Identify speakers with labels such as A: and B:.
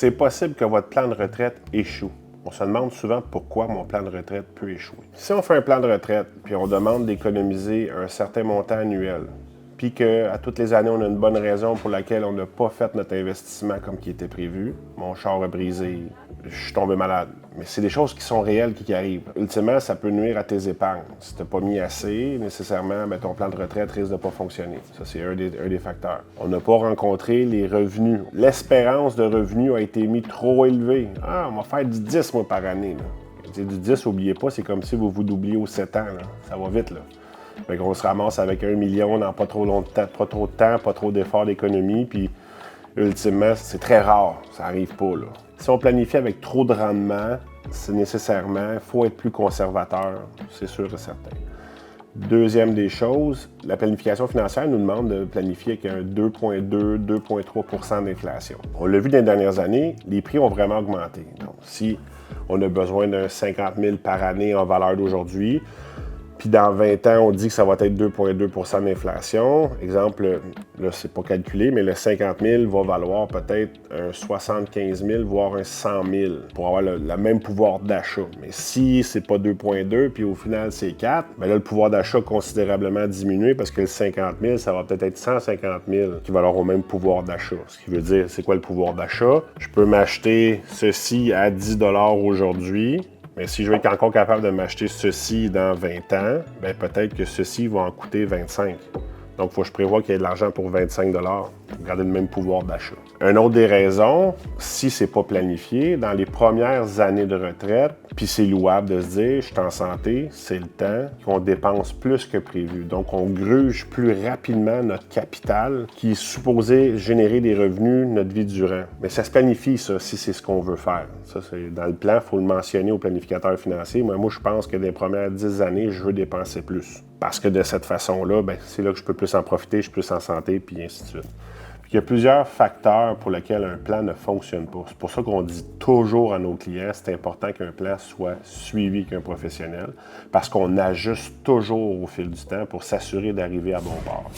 A: C'est possible que votre plan de retraite échoue. On se demande souvent pourquoi mon plan de retraite peut échouer. Si on fait un plan de retraite, puis on demande d'économiser un certain montant annuel, puis qu'à toutes les années, on a une bonne raison pour laquelle on n'a pas fait notre investissement comme qui était prévu, mon char a brisé, je suis tombé malade. Mais c'est des choses qui sont réelles qui arrivent. Ultimement, ça peut nuire à tes épargnes. Si tu n'as pas mis assez, nécessairement, ton plan de retraite risque de ne pas fonctionner. Ça, c'est un des facteurs. On n'a pas rencontré les revenus. L'espérance de revenus a été mise trop élevée. Ah, on va faire du 10 mois par année. Là. Je dis, du 10, n'oubliez pas, c'est comme si vous vous doubliez aux 7 ans. Là. Ça va vite, là. Fait qu'on se ramasse avec 1 million dans pas trop de temps, pas trop d'efforts d'économie, puis ultimement, c'est très rare, ça n'arrive pas, là. Si on planifie avec trop de rendement, c'est nécessairement, il faut être plus conservateur, c'est sûr et certain. Deuxième des choses, la planification financière nous demande de planifier avec un 2,2-2,3 % d'inflation. On l'a vu dans les dernières années, les prix ont vraiment augmenté. Donc, si on a besoin d'un 50 000 par année en valeur d'aujourd'hui, puis dans 20 ans, on dit que ça va être 2,2 % d'inflation. Exemple, là, c'est pas calculé, mais le 50 000 va valoir peut-être un 75 000, voire un 100 000 pour avoir le même pouvoir d'achat. Mais si c'est pas 2,2 puis au final c'est 4, bien là, le pouvoir d'achat a considérablement diminué parce que le 50 000, ça va peut-être être 150 000 qui va avoir au même pouvoir d'achat. Ce qui veut dire, c'est quoi le pouvoir d'achat? Je peux m'acheter ceci à 10 $ aujourd'hui. Mais si je vais être encore capable de m'acheter ceci dans 20 ans, bien peut-être que ceci va en coûter 25. Donc, il faut que je prévoie qu'il y ait de l'argent pour 25 $ pour garder le même pouvoir d'achat. Une autre des raisons, si c'est pas planifié, dans les premières années de retraite, puis c'est louable de se dire, je suis en santé, c'est le temps qu'on dépense plus que prévu. Donc, on gruge plus rapidement notre capital qui est supposé générer des revenus notre vie durant. Mais ça se planifie, ça, si c'est ce qu'on veut faire. Ça, c'est dans le plan, il faut le mentionner au planificateur financier. Moi, je pense que dans les premières 10 années, je veux dépenser plus. Parce que de cette façon-là, c'est là que je peux plus en profiter, je suis plus en santé, puis ainsi de suite. Puis il y a plusieurs facteurs pour lesquels un plan ne fonctionne pas. C'est pour ça qu'on dit toujours à nos clients, c'est important qu'un plan soit suivi qu'un professionnel, parce qu'on ajuste toujours au fil du temps pour s'assurer d'arriver à bon port.